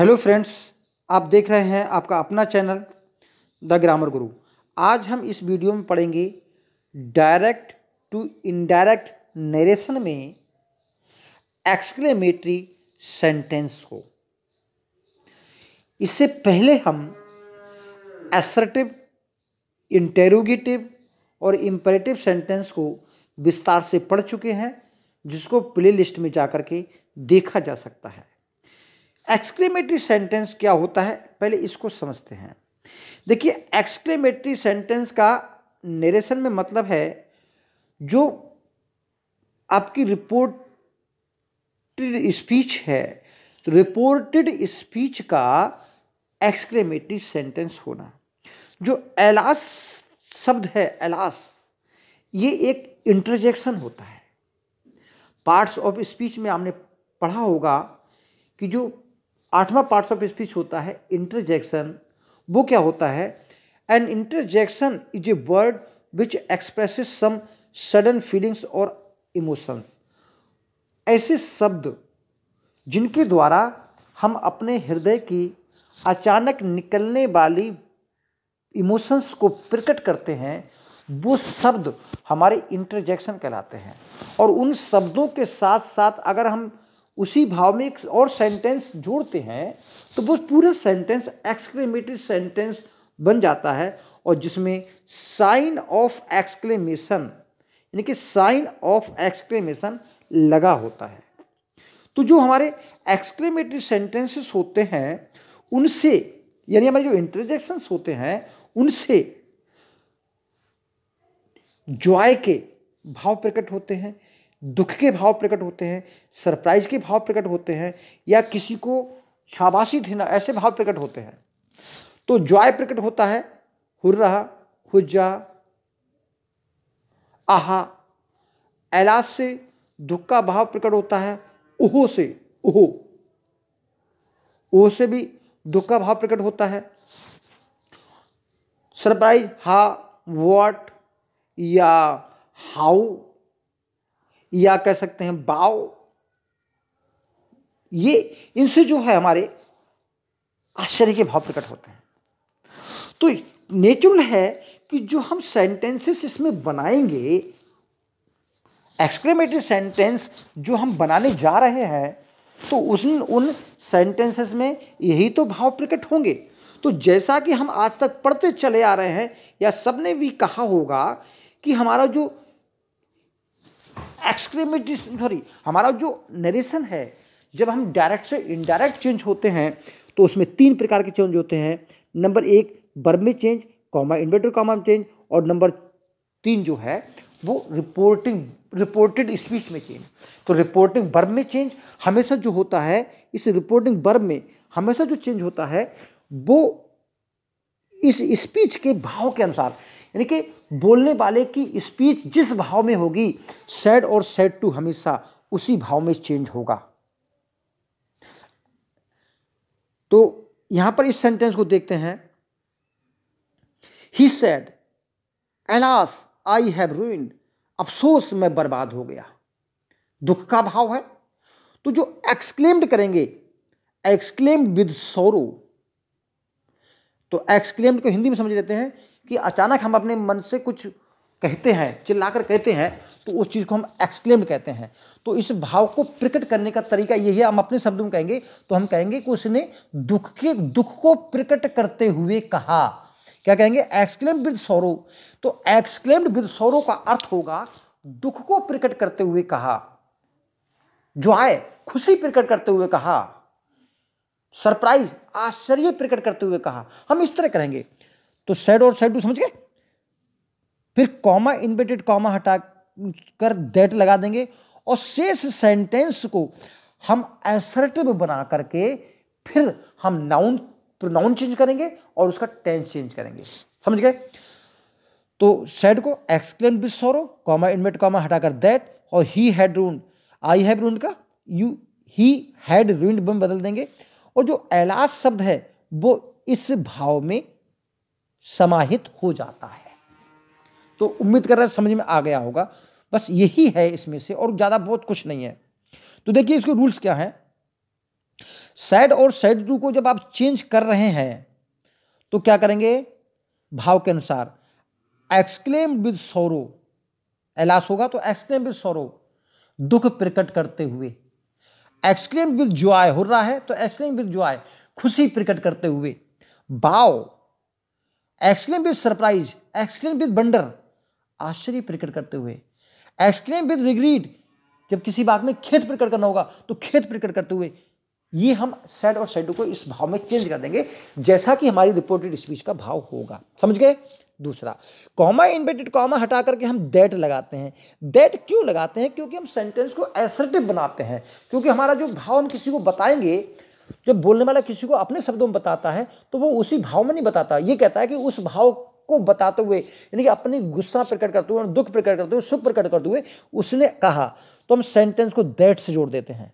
Hello friends, आप देख रहे हैं आपका अपना चैनल द ग्रामर गुरु। आज हम इस वीडियो में पढ़ेंगे डायरेक्ट टू इनडायरेक्ट नरेशन में एक्सक्लेमेटरी सेंटेंस को। इससे पहले हम असर्टिव, इंटेरोगेटिव और इंपेरेटिव सेंटेंस को विस्तार से पढ़ चुके हैं, जिसको प्ले लिस्ट में जाकर के देखा जा सकता है। एक्सक्लेमेटरी सेंटेंस क्या होता है, पहले इसको समझते हैं। देखिए, एक्सक्लेमेटरी सेंटेंस का नरेशन में मतलब है जो आपकी रिपोर्टेड स्पीच है, तो रिपोर्टेड स्पीच का एक्सक्लेमेटरी सेंटेंस होना। जो एलास शब्द है, एलास, ये एक इंटरजेक्शन होता है। पार्ट्स ऑफ स्पीच में आपने पढ़ा होगा कि जो 8वां पार्ट्स ऑफ स्पीच होता है इंटरजेक्शन, वो क्या होता है? An interjection is a word which expresses some sudden feelings और इमोशंस। ऐसे शब्द जिनके द्वारा हम अपने हृदय की अचानक निकलने वाली इमोशंस को प्रकट करते हैं, वो शब्द हमारे इंटरजेक्शन कहलाते हैं। और उन शब्दों के साथ साथ अगर हम उसी भाव में एक और सेंटेंस जोड़ते हैं तो वो पूरा सेंटेंस एक्सक्लेमेटरी सेंटेंस बन जाता है, और जिसमें साइन ऑफ एक्सक्लेमेशन यानी कि साइन ऑफ एक्सक्लेमेशन लगा होता है। तो जो हमारे एक्सक्लेमेटरी सेंटेंसेस होते हैं उनसे, यानी हमारे जो इंटरजेक्शंस होते हैं उनसे जॉय के भाव प्रकट होते हैं, दुख के भाव प्रकट होते हैं, सरप्राइज के भाव प्रकट होते हैं, या किसी को शाबाशी देना, ऐसे भाव प्रकट होते हैं। तो जॉय प्रकट होता है हुर्रा, हुज्जा, आहा। एलास से दुख का भाव प्रकट होता है ओहो से, ओहो। ओह से भी दुख का भाव प्रकट होता है। सरप्राइज हा, व्हाट, या हाउ, या कह सकते हैं बाव। ये इनसे जो है हमारे आश्चर्य के भाव प्रकट होते हैं। तो नेचुरल है कि जो हम सेंटेंसेस इसमें बनाएंगे, एक्सक्लेमेटरी सेंटेंस जो हम बनाने जा रहे हैं, तो उन सेंटेंसेस में यही तो भाव प्रकट होंगे। तो जैसा कि हम आज तक पढ़ते चले आ रहे हैं, या सबने भी कहा होगा कि हमारा जो हमारा जो नरेशन है, जब हम डायरेक्ट से इनडायरेक्ट चेंज होते हैं तो उसमें 3 प्रकार के चेंज होते हैं। नंबर 1 वर्ब में चेंज, कॉमा इन्वर्टेड कॉमा में चेंज, और नंबर 3 जो है वो रिपोर्टेड स्पीच में चेंज। तो रिपोर्टिंग वर्ब में चेंज हमेशा जो होता है, इस रिपोर्टिंग वर्ब में हमेशा जो चेंज होता है वो इस स्पीच के भाव के अनुसार, यानी कि बोलने वाले की स्पीच जिस भाव में होगी, सैड और सैड टू हमेशा उसी भाव में चेंज होगा। तो यहां पर इस सेंटेंस को देखते हैं। He said alas I have ruined, अफसोस मैं बर्बाद हो गया। दुख का भाव है। तो जो एक्सक्लेम्ड करेंगे, एक्सक्लेम्ड विद सोरो। तो एक्सक्लेम्ड को हिंदी में समझ लेते हैं कि अचानक हम अपने मन से कुछ कहते हैं, चिल्लाकर कहते हैं, तो उस चीज़ को हम एक्सक्लेम्ड कहते हैं। तो इस भाव को प्रकट करने का तरीका यही है। हम अपने शब्दों में कहेंगे तो हम कहेंगे कि उसने दुख को प्रकट करते हुए कहा। क्या कहेंगे? एक्सक्लेम्ड विद सोरो। तो एक्सक्लेम्ड विद सोरो का अर्थ होगा दुख को प्रकट करते हुए कहा, जॉय खुशी प्रकट करते हुए कहा, सरप्राइज आश्चर्य प्रकट करते हुए कहा। हम इस तरह करेंगे। तो सैड और सैड टू समझ गए। फिर कॉमा इन्वर्टेड कॉमा हटा कर दैट लगा देंगे, और शेष सेंटेंस को हम असर्टिव बना करके फिर हम प्रोनाउन चेंज करेंगे और उसका टेंस चेंज करेंगे। समझ गए? तो सैड को एक्सक्लेम्ड विद सोरो, कॉमा इन्वर्टेड कॉमा हटाकर दैट, और he had ruined, I have ruined का ही हैड रूइंड में बदल देंगे। और जो एलास शब्द है वो इस भाव में समाहित हो जाता है। तो उम्मीद कर रहे हैं समझ में आ गया होगा। बस यही है इसमें से, और ज़्यादा बहुत कुछ नहीं है। तो देखिए इसके रूल्स क्या हैं। सैड और सैड टू को जब आप चेंज कर रहे हैं तो क्या करेंगे, भाव के अनुसार। एक्सक्लेम्ड विद सोरो, एलास होगा तो एक्सक्लेम्ड विद सोरो, दुख प्रकट करते हुए। एक्सक्लेम्ड विद जॉय, हो रहा है तो एक्सक्लेम्ड विद जॉय, खुशी प्रकट करते हुए। बाव, exclaimed with surprise, exclaimed with wonder, आश्चर्य प्रकट करते हुए। एक्सक्लेम्ड विद रिग्रेट, जब किसी बात में खेद प्रकट करना होगा तो खेद प्रकट करते हुए। ये हम सैड और सैड को इस भाव में चेंज कर देंगे जैसा कि हमारी रिपोर्टेड स्पीच का भाव होगा। समझ गए। दूसरा, कॉमा इन्वर्टेड कॉमा हटा करके हम दैट लगाते हैं। दैट क्यों लगाते हैं? क्योंकि हम सेंटेंस को असर्टिव बनाते हैं। क्योंकि हमारा जो भाव हम किसी को बताएंगे, जब बोलने वाला किसी को अपने शब्दों में बताता है तो वो उसी भाव में नहीं बताता, ये कहता है कि उस भाव को बताते हुए, यानी कि अपनी गुस्सा प्रकट करते हुए, दुख प्रकट करते हुए, सुख प्रकट करते हुए उसने कहा, तो हम सेंटेंस को दैट से जोड़ देते हैं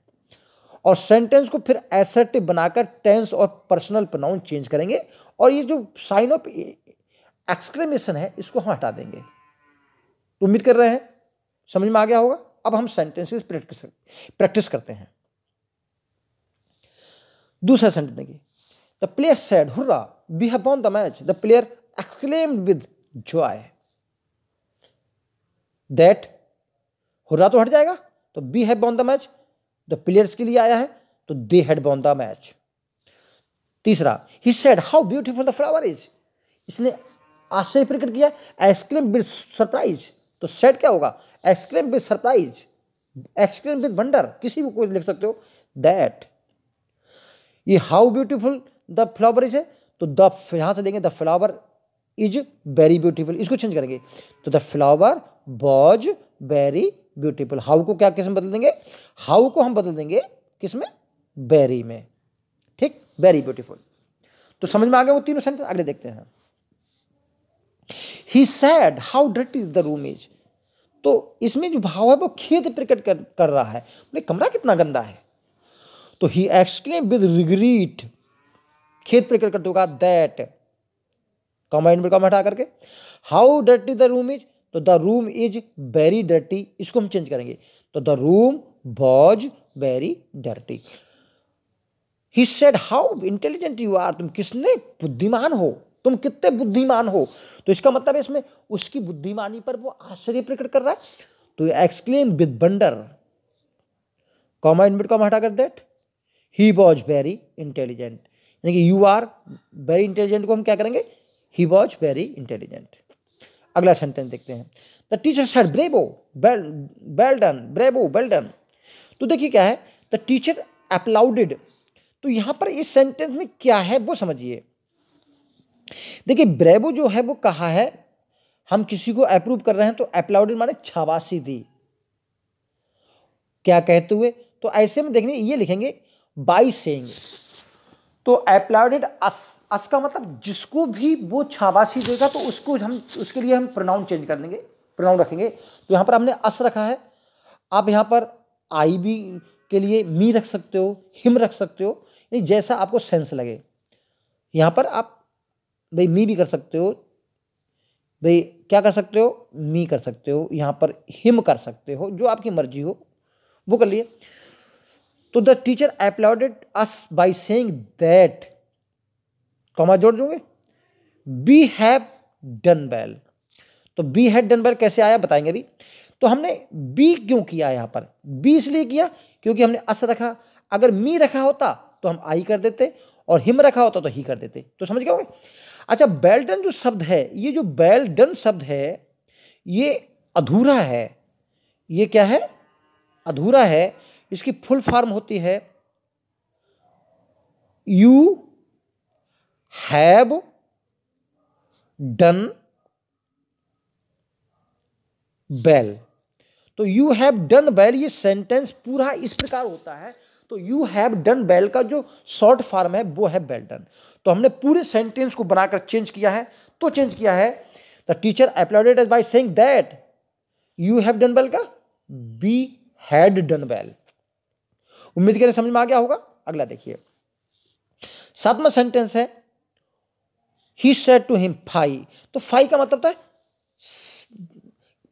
और सेंटेंस को फिर असर्टिव बनाकर टेंस और पर्सनल प्रोनाउन चेंज करेंगे और ये जो साइन ऑफ एक्सक्लेमेशन है इसको हम हटा देंगे। तो उम्मीद कर रहे हैं समझ में आ गया होगा। अब हम सेंटेंसेस प्रैक्टिस करते हैं। दूसरा सेंटेंस देखिए, the player said hurrah we have won the match, the player exclaimed with joy. That, hurrah तो हट जाएगा तो we have won the match, the players के लिए आया है तो they had won the match. तीसरा, he said how beautiful the flower is, इसने आश्चर्य प्रकट किया। एक्सक्लेम विद सरप्राइज, तो सेड क्या होगा, exclaim with surprise, exclaim with wonder, किसी को कोई लिख सकते हो। दैट, ये how beautiful the flower is है तो द, यहां से देंगे the flower is very beautiful, इसको चेंज करेंगे तो the flower was very beautiful. How को क्या किस में बदल देंगे, हाउ को हम बदल देंगे किस में, वेरी में। ठीक, वेरी ब्यूटीफुल। तो समझ में आ गया वो तीनों सेंटेंस। अगले देखते हैं, he said how dirty the room is, तो इसमें जो भाव है वो खेद प्रकट कर रहा है, बोले कमरा कितना गंदा है। तो ही एक्सक्लेम विद रिग्रेट, खेद प्रकट करते होगा। दैट, कॉमा इन कॉमा हटा करके, how dirty the room is, तो the room is very dirty, इसको हम चेंज करेंगे तो the room was very dirty. He said how intelligent you are, तुम कितने बुद्धिमान हो, तुम कितने बुद्धिमान हो, तो इसका मतलब है इसमें उसकी बुद्धिमानी पर वो आश्चर्य प्रकट कर रहा है। तो exclaim with wonder, comma in comma हटा कर, that he was very intelligent, यानी कि यू आर वेरी इंटेलिजेंट को हम क्या करेंगे, ही वॉज वेरी इंटेलिजेंट। अगला सेंटेंस देखते हैं, the teacher said bravo well done, bravo well done. तो देखिए क्या है, द टीचर अप्लाउडेड, तो यहां पर इस सेंटेंस में क्या है वो समझिए। देखिए ब्रेवो जो है वो कहा है, हम किसी को अप्रूव कर रहे हैं तो अप्लाउडेड माने शाबाशी दी, क्या कहते हुए। तो ऐसे में देखने ये लिखेंगे बाय सेइंग, तो अप्लाउडेड अस, अस का मतलब जिसको भी वो शाबाशी देगा तो उसको हम, उसके लिए हम प्रोनाउन चेंज कर देंगे, प्रोनाउन रखेंगे। तो यहाँ पर हमने अस रखा है, आप यहाँ पर आई भी के लिए मी रख सकते हो, हिम रख सकते हो, यानी जैसा आपको सेंस लगे। यहाँ पर आप भाई मी भी कर सकते हो, भाई क्या कर सकते हो, मी कर सकते हो, यहाँ पर हिम कर सकते हो, जो आपकी मर्जी हो वो कर लिए। तो the teacher applauded us by saying that, comma जोड़ दूंगे, वी हैव डन वेल। तो वी हैड डन वेल कैसे आया बताएंगे अभी। तो हमने बी क्यों किया यहां पर, बी इसलिए किया क्योंकि हमने अस रखा, अगर मी रखा होता तो हम आई कर देते और हिम रखा होता तो ही कर देते। तो समझ गए। अच्छा, वेल डन जो शब्द है, ये जो वेल डन शब्द है ये अधूरा है, ये क्या है, अधूरा है। इसकी फुल फॉर्म होती है यू हैव डन वेल। तो यू हैव डन वेल, ये सेंटेंस पूरा इस प्रकार होता है। तो यू हैव डन वेल का जो शॉर्ट फॉर्म है वो है वेल डन। तो हमने पूरे सेंटेंस को बनाकर चेंज किया है। तो चेंज किया है, the teacher applauded us by saying that you have done well का वी हैड डन वेल। उम्मीद करें समझ में आ गया होगा। अगला देखिए, सातवां सेंटेंस है, he said to him fie. तो फाई का मतलब होता है,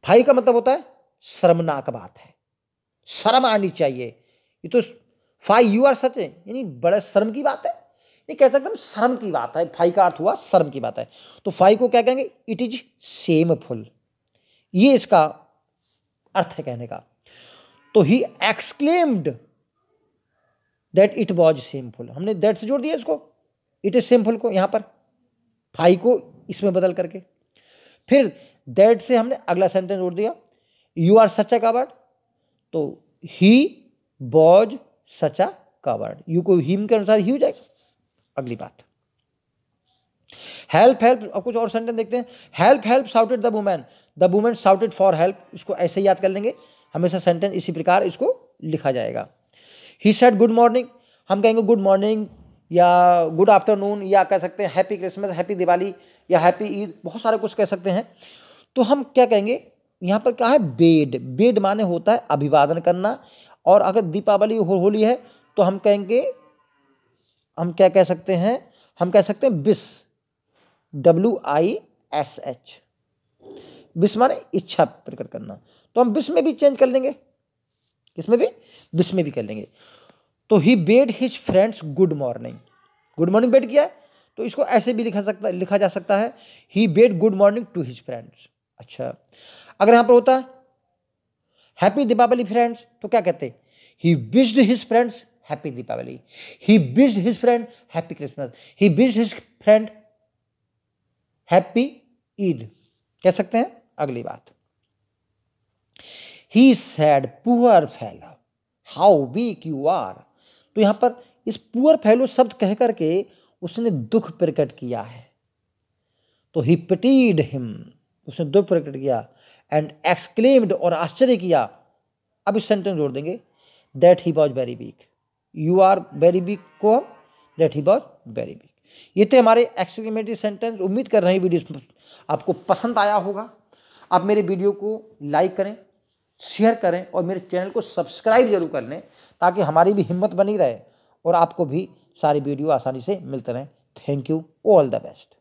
फाई का मतलब होता है शर्मनाक बात है, शर्म आनी चाहिए। ये तो फाई यू आर सच, यानी बड़े शर्म की बात है, ये कह सकते हैं शर्म की बात है। फाई का अर्थ हुआ शर्म की बात है, तो फाई को क्या कहेंगे, इट इज शेमफुल, ये इसका अर्थ है कहने का। तो he exclaimed that it was shameful, हमने दैट से जोड़ दिया इसको, इट इज शेमफुल को यहां पर, फाई को इसमें बदल करके। फिर दैट से हमने अगला सेंटेंस जोड़ दिया, you are such a coward, तो he was such a coward, you को हिम के अनुसार ही हो जाएगा। अगली बात, हेल्प हेल्प, अब कुछ और सेंटेंस देखते हैं। Help help shouted the women shouted for help, इसको ऐसे याद कर लेंगे, हमेशा सेंटेंस इसी प्रकार इसको लिखा जाएगा। ही सेड गुड मॉर्निंग, हम कहेंगे गुड मॉर्निंग या गुड आफ्टरनून, या कह सकते हैं हैप्पी क्रिसमस, हैप्पी दिवाली या हैप्पी ईद, बहुत सारे कुछ कह सकते हैं। तो हम क्या कहेंगे, यहाँ पर क्या है, बेड, बेड माने होता है अभिवादन करना, और अगर दीपावली होली है तो हम कहेंगे, हम क्या कह सकते हैं, हम कह सकते हैं विश, WISH, विश माने इच्छा प्रकट करना, तो हम विश में भी चेंज कर लेंगे, किसमें भी, विश में भी कर लेंगे। तो he bade his friends good morning, good morning bade किया है, तो इसको ऐसे भी लिखा जा सकता है, he bade good morning to his friends. अच्छा, अगर यहां पर होता है हैप्पी दीपावली फ्रेंड्स, तो क्या कहते हैं, he wished his friends happy Deepawali, he wished his friend happy Christmas, he wished his friend happy Eid, कह सकते हैं। अगली बात, he said poor fellow how weak you are, तो यहां पर इस पुअर फेलो शब्द कह करके उसने दुख प्रकट किया है, तो ही पिटीड हिम, उसने दुख प्रकट किया, एंड एक्सक्लेम्ड, और आश्चर्य किया। अब इस सेंटेंस जोड़ देंगे, that he was very weak, you are very weak को हम that he was very weak. ये थे हमारे एक्सक्लेमेटरी सेंटेंस। उम्मीद कर रहे हैं वीडियो आपको पसंद आया होगा। आप मेरे वीडियो को लाइक करें, शेयर करें, और मेरे चैनल को सब्सक्राइब जरूर कर लें, ताकि हमारी भी हिम्मत बनी रहे और आपको भी सारी वीडियो आसानी से मिलते रहें। Thank you, all the best.